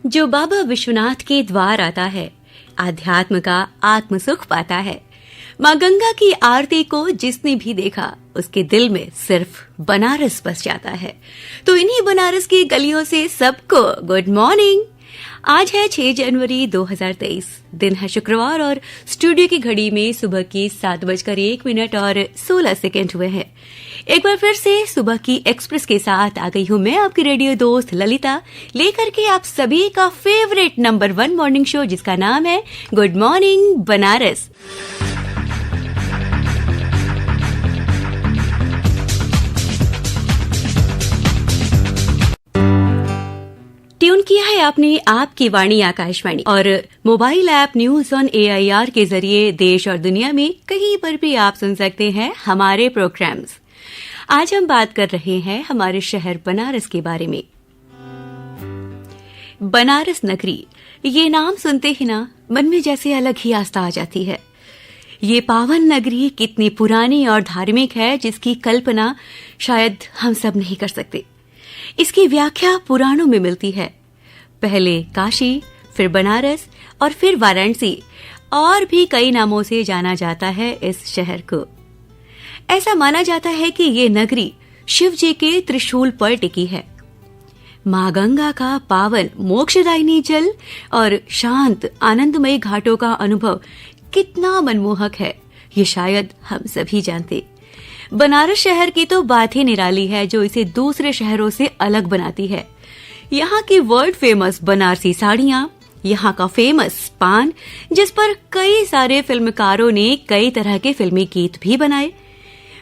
जो बाबा विश्वनाथ के द्वार आता है, आध्यात्म का आत्म सुख पाता है। माँ गंगा की आरती को जिसने भी देखा, उसके दिल में सिर्फ बनारस बस जाता है। तो इन्हीं बनारस की गलियों से सबको गुड मॉर्निंग। आज है 6 जनवरी 2023, दिन है शुक्रवार और स्टूडियो की घड़ी में सुबह की 7:01 और 16 सेकेंड हुए हैं। एक बार फिर से सुबह की एक्सप्रेस के साथ आ गई हूँ मैं, आपकी रेडियो दोस्त ललिता, लेकर के आप सभी का फेवरेट नंबर 1 मॉर्निंग शो, जिसका नाम है गुड मॉर्निंग बनारस। ट्यून किया है आपने आपकी वाणी आकाशवाणी और mobile app news on AIR के जरिए देश और दुनिया में कहीं पर भी आप सुन सकते हैं हमारे प्रोग्राम्स। आज हम बात कर रहे हैं हमारे शहर बनारस के बारे में। बनारस नगरी, ये नाम सुनते ही ना मन में जैसे अलग ही आस्था आ जाती है। ये पावन नगरी कितनी पुरानी और धार्मिक है, जिसकी कल्पना शायद हम सब नहीं कर सकते। इसकी व्याख्या पुराणों में मिलती है। पहले काशी, फिर बनारस और फिर वाराणसी, और भी कई नामों से जाना जाता है इस शहर को। ऐसा माना जाता है कि ये नगरी शिव जी के त्रिशूल पर टिकी है। माँ गंगा का पावन मोक्षदायिनी जल और शांत आनंदमयी घाटों का अनुभव कितना मनमोहक है, ये शायद हम सभी जानते। बनारस शहर की तो बात ही निराली है, जो इसे दूसरे शहरों से अलग बनाती है। यहाँ की वर्ल्ड फेमस बनारसी साड़ियाँ, यहाँ का फेमस पान, जिस पर कई सारे फिल्मकारों ने कई तरह के फिल्मी गीत भी बनाए,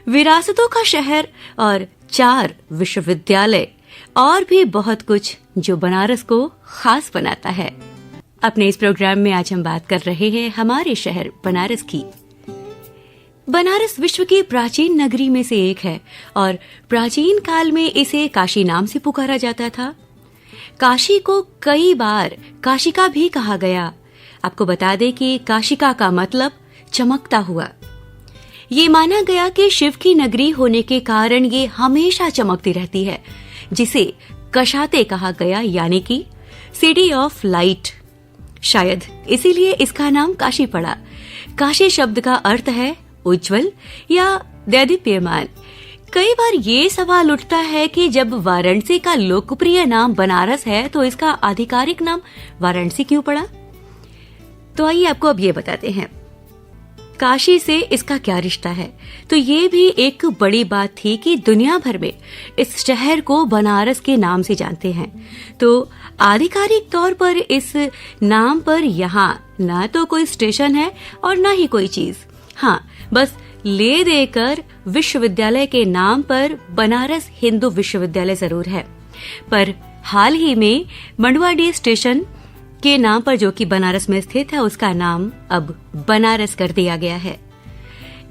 विरासतों का शहर और 4 विश्वविद्यालय, और भी बहुत कुछ जो बनारस को खास बनाता है। अपने इस प्रोग्राम में आज हम बात कर रहे हैं हमारे शहर बनारस की। बनारस विश्व की प्राचीन नगरी में से एक है और प्राचीन काल में इसे काशी नाम से पुकारा जाता था। काशी को कई बार काशिका भी कहा गया। आपको बता दें कि काशिका का मतलब चमकता हुआ। ये माना गया कि शिव की नगरी होने के कारण ये हमेशा चमकती रहती है, जिसे कशाते कहा गया, यानी कि सिटी ऑफ लाइट। शायद इसीलिए इसका नाम काशी पड़ा। काशी शब्द का अर्थ है उज्जवल या दैदीप्यमान। कई बार ये सवाल उठता है कि जब वाराणसी का लोकप्रिय नाम बनारस है, तो इसका आधिकारिक नाम वाराणसी क्यों पड़ा? तो आइए आपको अब ये बताते हैं काशी से इसका क्या रिश्ता है। तो ये भी एक बड़ी बात थी कि दुनिया भर में इस शहर को बनारस के नाम से जानते हैं। तो आधिकारिक तौर पर इस नाम पर यहाँ ना तो कोई स्टेशन है और ना ही कोई चीज। हाँ, बस ले देकर विश्वविद्यालय के नाम पर बनारस हिंदू विश्वविद्यालय जरूर है, पर हाल ही में मंडवाडी स्टेशन के नाम पर, जो कि बनारस में स्थित है, उसका नाम अब बनारस कर दिया गया है।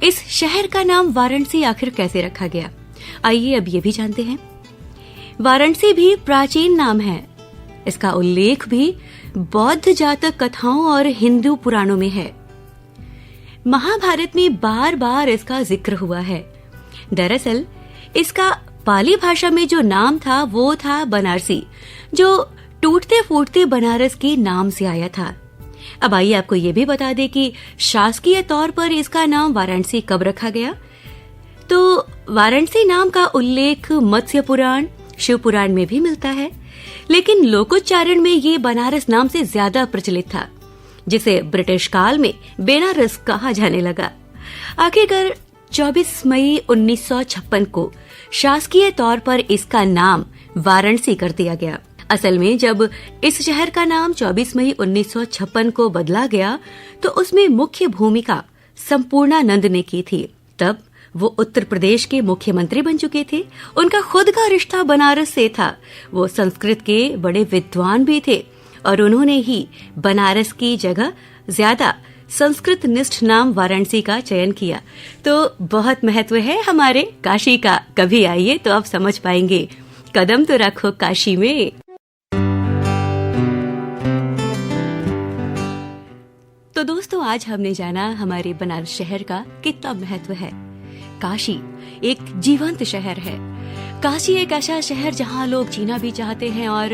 इस शहर का नाम वाराणसी आखिर कैसे रखा गया, आइए अब ये भी जानते हैं। वाराणसी भी प्राचीन नाम है। इसका उल्लेख भी बौद्ध जातक कथाओं और हिंदू पुराणों में है। महाभारत में बार बार इसका जिक्र हुआ है। दरअसल इसका पाली भाषा में जो नाम था वो था बनारसी, जो टूटते फूटते बनारस के नाम से आया था। अब आइए आपको ये भी बता दें कि शासकीय तौर पर इसका नाम वाराणसी कब रखा गया। तो वाराणसी नाम का उल्लेख मत्स्य पुराण, शिव पुराण में भी मिलता है, लेकिन लोकोच्चारण में ये बनारस नाम से ज्यादा प्रचलित था, जिसे ब्रिटिश काल में बेनारस कहा जाने लगा। आखिरकार 24 मई 1956 को शासकीय तौर पर इसका नाम वाराणसी कर दिया गया। असल में जब इस शहर का नाम 24 मई 1956 को बदला गया, तो उसमें मुख्य भूमिका संपूर्णानंद ने की थी। तब वो उत्तर प्रदेश के मुख्यमंत्री बन चुके थे। उनका खुद का रिश्ता बनारस से था। वो संस्कृत के बड़े विद्वान भी थे और उन्होंने ही बनारस की जगह ज्यादा संस्कृत निष्ठ नाम वाराणसी का चयन किया। तो बहुत महत्व है हमारे काशी का। कभी आइए तो आप समझ पाएंगे। कदम तो रखो काशी में। तो दोस्तों, आज हमने जाना हमारे बनारस शहर का कितना महत्व है। काशी एक जीवंत शहर है। काशी एक ऐसा शहर जहाँ लोग जीना भी चाहते हैं और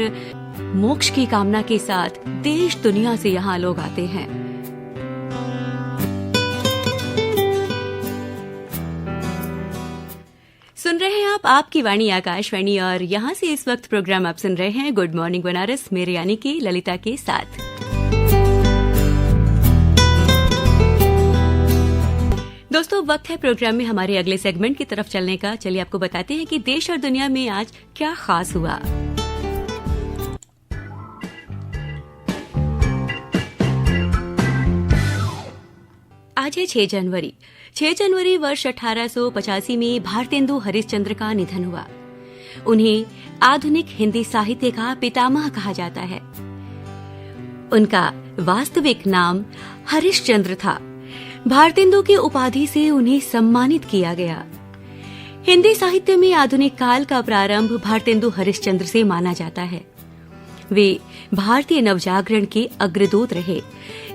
मोक्ष की कामना के साथ देश दुनिया से यहाँ लोग आते हैं। सुन रहे हैं आप आपकी वाणी आकाशवाणी और यहाँ से इस वक्त प्रोग्राम आप सुन रहे हैं गुड मॉर्निंग बनारस, मेरे यानी कि ललिता के साथ। दोस्तों, वक्त है प्रोग्राम में हमारे अगले सेगमेंट की तरफ चलने का। चलिए आपको बताते हैं कि देश और दुनिया में आज क्या खास हुआ। आज है 6 जनवरी। 6 जनवरी वर्ष 1885 में भारतेंदु हरिश्चंद्र का निधन हुआ। उन्हें आधुनिक हिंदी साहित्य का पितामह कहा जाता है। उनका वास्तविक नाम हरिश्चंद्र था। भारतेंदु की उपाधि से उन्हें सम्मानित किया गया। हिंदी साहित्य में आधुनिक काल का प्रारंभ भारतेंदु हरिश्चंद्र से माना जाता है। वे भारतीय नवजागरण के अग्रदूत रहे,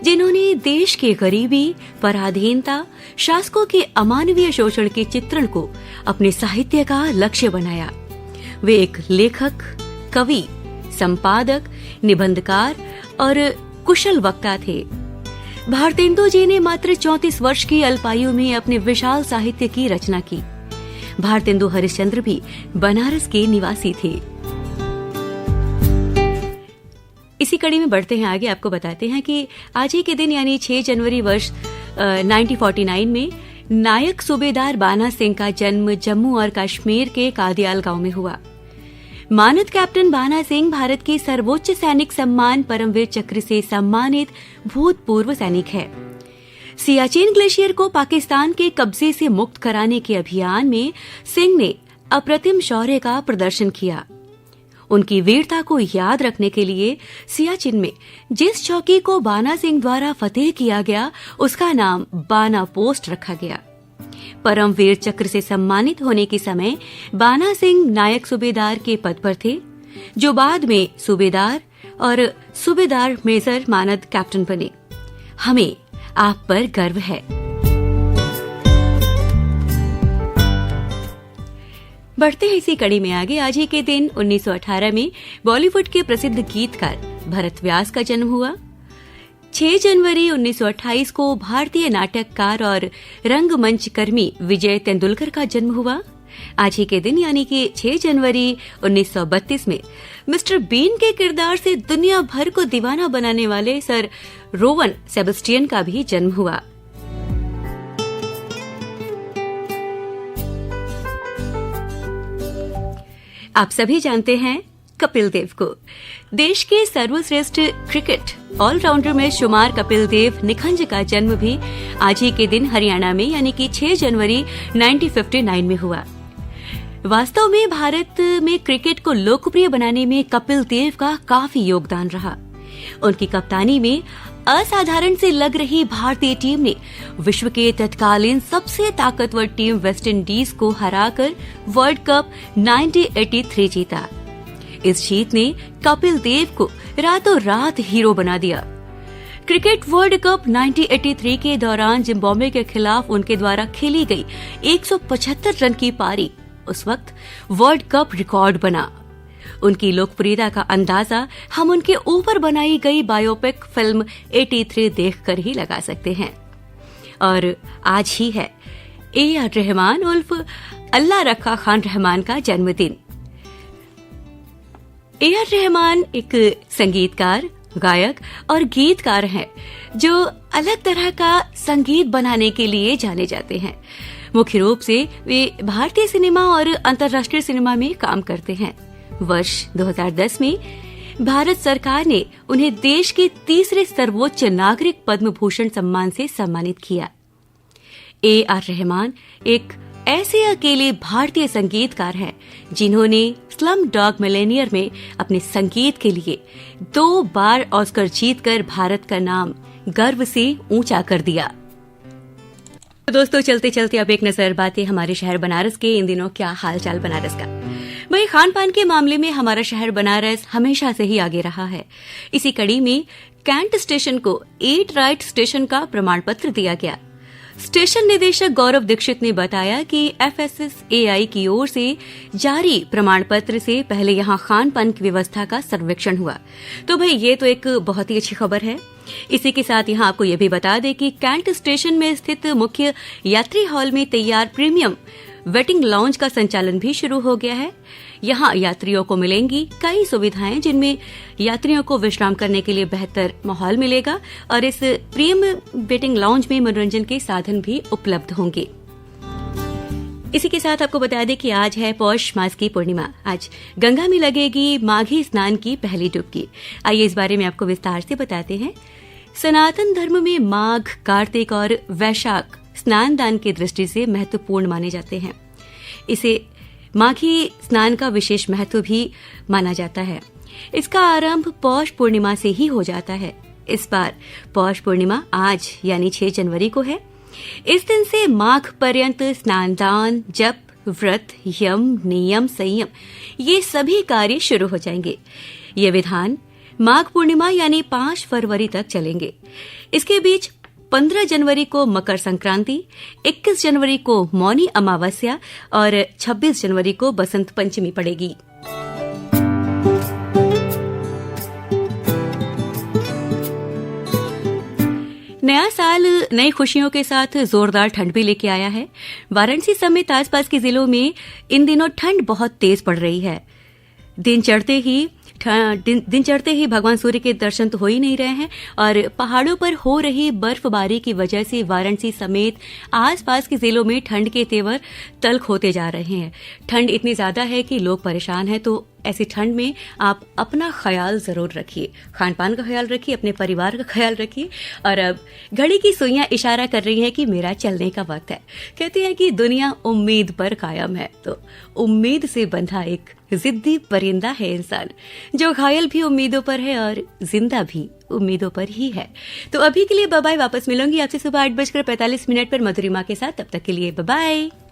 जिन्होंने देश के गरीबी, पराधीनता, शासकों के अमानवीय शोषण के चित्रण को अपने साहित्य का लक्ष्य बनाया। वे एक लेखक, कवि, संपादक, निबंधकार और कुशल वक्ता थे। भारतेंदु जी ने मात्र 34 वर्ष की अल्पायु में अपने विशाल साहित्य की रचना की। भारतेंदु हरिश्चंद्र भी बनारस के निवासी थे। इसी कड़ी में बढ़ते हैं आगे। आपको बताते हैं कि आज ही के दिन यानी 6 जनवरी वर्ष 1949 में नायक सूबेदार बाना सिंह का जन्म जम्मू और कश्मीर के कादियाल गांव में हुआ। मानद कैप्टन बाना सिंह भारत के सर्वोच्च सैनिक सम्मान परमवीर चक्र से सम्मानित भूतपूर्व सैनिक है। सियाचिन ग्लेशियर को पाकिस्तान के कब्जे से मुक्त कराने के अभियान में सिंह ने अप्रतिम शौर्य का प्रदर्शन किया। उनकी वीरता को याद रखने के लिए सियाचिन में जिस चौकी को बाना सिंह द्वारा फतेह किया गया, उसका नाम बाना पोस्ट रखा गया। परमवीर चक्र से सम्मानित होने के समय बाना सिंह नायक सूबेदार के पद पर थे, जो बाद में सूबेदार और सूबेदार मेजर मानद कैप्टन बने। हमें आप पर गर्व है। बढ़ते हैं इसी कड़ी में आगे। आज ही के दिन 1918 में बॉलीवुड के प्रसिद्ध गीतकार भरत व्यास का जन्म हुआ। 6 जनवरी 1928 को भारतीय नाटककार और रंगमंच कर्मी विजय तेंदुलकर का जन्म हुआ। आज ही के दिन यानी कि 6 जनवरी 1932 में मिस्टर बीन के किरदार से दुनिया भर को दीवाना बनाने वाले सर रोवन सेबेस्टियन का भी जन्म हुआ। आप सभी जानते हैं कपिल देव को। देश के सर्वश्रेष्ठ क्रिकेट ऑलराउंडर में शुमार कपिल देव निखंज का जन्म भी आज ही के दिन हरियाणा में यानी कि 6 जनवरी 1959 में हुआ। वास्तव में भारत में क्रिकेट को लोकप्रिय बनाने में कपिल देव का काफी योगदान रहा। उनकी कप्तानी में असाधारण से लग रही भारतीय टीम ने विश्व के तत्कालीन सबसे ताकतवर टीम वेस्ट इंडीज को हराकर वर्ल्ड कप 1983 जीता। इस जीत ने कपिल देव को रातों रात हीरो बना दिया। क्रिकेट वर्ल्ड कप 1983 के दौरान जिम्बाब्वे के खिलाफ उनके द्वारा खेली गई 175 रन की पारी उस वक्त वर्ल्ड कप रिकॉर्ड बना। उनकी लोकप्रियता का अंदाजा हम उनके ऊपर बनाई गई बायोपिक फिल्म 83 देखकर ही लगा सकते हैं। और आज ही है A.R. रहमान उर्फ अल्लाह रखा खान रहमान का जन्मदिन। A.R. रहमान एक संगीतकार, गायक और गीतकार हैं जो अलग तरह का संगीत बनाने के लिए जाने जाते हैं। मुख्य रूप से वे भारतीय सिनेमा और अंतर्राष्ट्रीय सिनेमा में काम करते हैं। वर्ष 2010 में भारत सरकार ने उन्हें देश के तीसरे सर्वोच्च नागरिक पद्म भूषण सम्मान से सम्मानित किया। A.R. रहमान एक ऐसे अकेले भारतीय संगीतकार हैं जिन्होंने स्लम डॉग मिलेनियर में अपने संगीत के लिए 2 बार ऑस्कर जीतकर भारत का नाम गर्व से ऊंचा कर दिया। तो दोस्तों, चलते चलते अब एक नजर बातें हमारे शहर बनारस के इन दिनों क्या हालचाल बनारस का। भाई, खान पान के मामले में हमारा शहर बनारस हमेशा से ही आगे रहा है। इसी कड़ी में कैंट स्टेशन को ईट राइट स्टेशन का प्रमाण पत्र दिया गया। स्टेशन निदेशक गौरव दीक्षित ने बताया कि FSSAI की ओर से जारी प्रमाण पत्र से पहले यहां खान पान की व्यवस्था का सर्वेक्षण हुआ। तो भाई ये तो एक बहुत ही अच्छी खबर है। इसी के साथ यहां आपको ये भी बता दें कि कैंट स्टेशन में स्थित मुख्य यात्री हॉल में तैयार प्रीमियम वेटिंग लाउंज का संचालन भी शुरू हो गया है। यहां यात्रियों को मिलेंगी कई सुविधाएं, जिनमें यात्रियों को विश्राम करने के लिए बेहतर माहौल मिलेगा और इस प्रीमियम वेटिंग लाउंज में मनोरंजन के साधन भी उपलब्ध होंगे। इसी के साथ आपको बता दें कि आज है पौष मास की पूर्णिमा। आज गंगा में लगेगी माघी स्नान की पहली डुबकी। आइए इस बारे में आपको विस्तार से बताते हैं। सनातन धर्म में माघ, कार्तिक और वैशाख स्नान दान की दृष्टि से महत्वपूर्ण माने जाते हैं। इसे माघी स्नान का विशेष महत्व भी माना जाता है। इसका आरंभ पौष पूर्णिमा से ही हो जाता है। इस बार पौष पूर्णिमा आज यानी 6 जनवरी को है। इस दिन से माघ पर्यंत स्नान दान, जप, व्रत, यम, नियम, संयम ये सभी कार्य शुरू हो जाएंगे। ये विधान माघ पूर्णिमा यानी 5 फरवरी तक चलेंगे। इसके बीच 15 जनवरी को मकर संक्रांति, 21 जनवरी को मौनी अमावस्या और 26 जनवरी को बसंत पंचमी पड़ेगी। नया साल नई खुशियों के साथ जोरदार ठंड भी लेके आया है। वाराणसी समेत आसपास के जिलों में इन दिनों ठंड बहुत तेज पड़ रही है। दिन चढ़ते ही भगवान सूर्य के दर्शन तो हो ही नहीं रहे हैं और पहाड़ों पर हो रही बर्फबारी की वजह से वाराणसी समेत आसपास के जिलों में ठंड के तेवर तल्ख होते जा रहे हैं। ठंड इतनी ज्यादा है कि लोग परेशान हैं, तो ऐसी ठंड में आप अपना ख्याल जरूर रखिए, खान पान का ख्याल रखिए, अपने परिवार का ख्याल रखिए। और अब घड़ी की सुइयां इशारा कर रही हैं कि मेरा चलने का वक्त है। कहते हैं कि दुनिया उम्मीद पर कायम है, तो उम्मीद से बंधा एक जिद्दी परिंदा है इंसान, जो घायल भी उम्मीदों पर है और जिंदा भी उम्मीदों पर ही है। तो अभी के लिए बाय बाय। वापस मिलूंगी आपसे सुबह 8:45 पर मधुरिमा के साथ। तब तक के लिए बाय बाय।